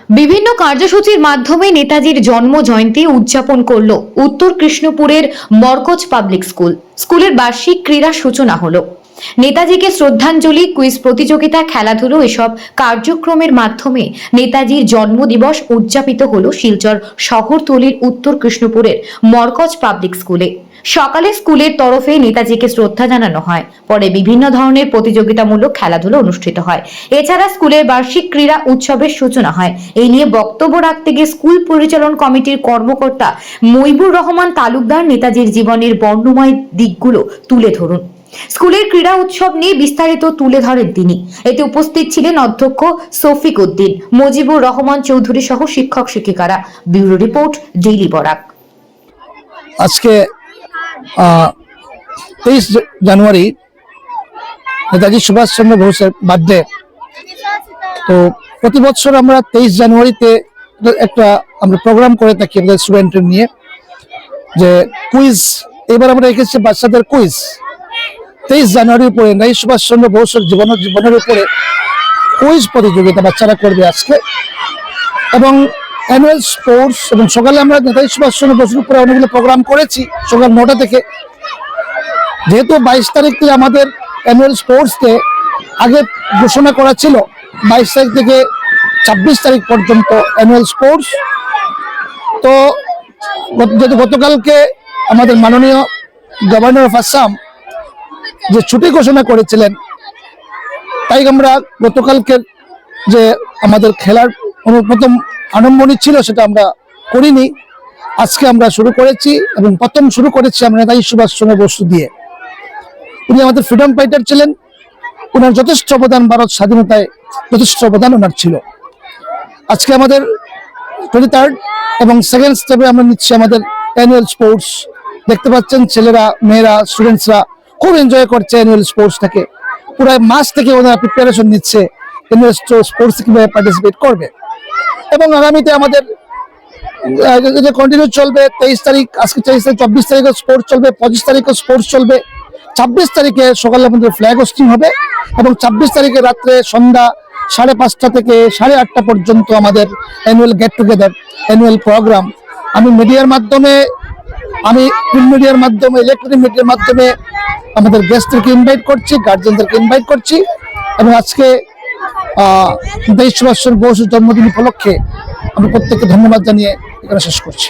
বিভিন্ন কার্যসূচির মাধ্যমে নেতাজির জন্ম জয়ন্তী উদযাপন করল উত্তর কৃষ্ণপুরের মরকজ পাবলিক স্কুল। স্কুলের বার্ষিক ক্রীড়া সূচনা হলো। নেতাজিকে শ্রদ্ধাঞ্জলি, কুইজ প্রতিযোগিতা, খেলাধুলো এসব কার্যক্রমের মাধ্যমে নেতাজির জন্মদিবস উদযাপিত হলো শিলচর শহরতলির উত্তর কৃষ্ণপুরের মরকজ পাবলিক স্কুলে। সকালে স্কুলের তরফে নেতাজিকে শ্রদ্ধা জানানো হয়, পরে বিভিন্ন ধরনের প্রতিযোগিতামূলক খেলাধুলো অনুষ্ঠিত হয়। এছাড়া স্কুলের বার্ষিক ক্রীড়া উৎসবের সূচনা হয়। এই নিয়ে বক্তব্য রাখতে গিয়ে স্কুল পরিচালন কমিটির কর্মকর্তা মইবুর রহমান তালুকদার নেতাজির জীবনের বর্ণময় দিকগুলো তুলে ধরুন। স্কুলের ক্রীড়া উৎসব নিয়ে বিস্তারিত তুলে ধরেন তিনি। এতে উপস্থিত ছিলেন অধ্যক্ষ শফিক উদ্দিন, মুজিবুর রহমান চৌধুরী সহ শিক্ষক শিক্ষিকারা। Bureau report, daily Barak. আজকে 23 জানুয়ারি নেতাজি সুভাষচন্দ্র বোসের বার্থডে। তো প্রতি বছর আমরা 23 জানুয়ারিতে একটা আমরা প্রোগ্রাম করে থাকি আমাদের স্টুডেন্টদের নিয়ে, যে কুইজ। এবার আমরা রেখেছি বাচ্চাদের কুইজ। 23 জানুয়ারির উপরে নেতাজি সুভাষচন্দ্র বোসের জীবনের উপরে কুইজ প্রতিযোগিতা বাচ্চারা করবে আজকে, এবং অ্যানুয়াল স্পোর্টস। এবং সকালে আমরা নেতাজি সুভাষচন্দ্র বসুর উপরে অনেকগুলো প্রোগ্রাম করেছি সকাল 9টা থেকে। যেহেতু 22 তারিখ থেকে আমাদের অ্যানুয়াল স্পোর্টসকে আগে ঘোষণা করা ছিল, 22 তারিখ থেকে 26 তারিখ পর্যন্ত অ্যানুয়াল স্পোর্টস। তো যেহেতু গতকালকে আমাদের মাননীয় গভর্নর অফ আসাম যে ছুটি ঘোষণা করেছিলেন, তাই আমরা গতকালকে যে আমাদের খেলার প্রথম আরম্ভণি ছিল সেটা আমরা করিনি। আজকে আমরা শুরু করেছি, এবং প্রথম শুরু করেছি আমরা নেতাজি সুভাষচন্দ্র বসু দিয়ে। উনি আমাদের ফ্রিডম ফাইটার ছিলেন। ওনার যথেষ্ট অবদান, ভারত স্বাধীনতায় যথেষ্ট অবদান ওনার ছিল। আজকে আমাদের 23rd এবং 2nd স্টেপে আমরা নিচ্ছি আমাদের অ্যানুয়াল স্পোর্টস। দেখতে পাচ্ছেন ছেলেরা, মেয়েরা, স্টুডেন্টসরা খুব এনজয় করছে অ্যানুয়াল স্পোর্টসটাকে। পুরো মাস থেকে ওনারা প্রিপারেশন নিচ্ছে অ্যানুয়াল স্পোর্টস কিভাবে পার্টিসিপেট করবে। এবং আগামীতে আমাদের কন্টিনিউ চলবে। 23 তারিখ, আজকে 23 তারিখ, 24 তারিখে স্পোর্টস চলবে, 25 তারিখে স্পোর্টস চলবে, 26 তারিখে সকালে আমাদের ফ্ল্যাগ হোস্টিং হবে, এবং 26 তারিখে রাত্রে সন্ধ্যা 5:30 থেকে 8:30 পর্যন্ত আমাদের annual get together, annual programme. আমি মিডিয়ার মাধ্যমে, আমি প্রিন্ট মিডিয়ার মাধ্যমে, ইলেকট্রনিক মিডিয়ার মাধ্যমে আমাদের গেস্টদেরকে ইনভাইট করছি, গার্জেনদেরকে ইনভাইট করছি। এবং আজকে নেতাজি সুভাষচন্দ্র বোসের জন্মদিন উপলক্ষে আমি প্রত্যেককে ধন্যবাদ জানিয়ে এখানে শেষ করছি।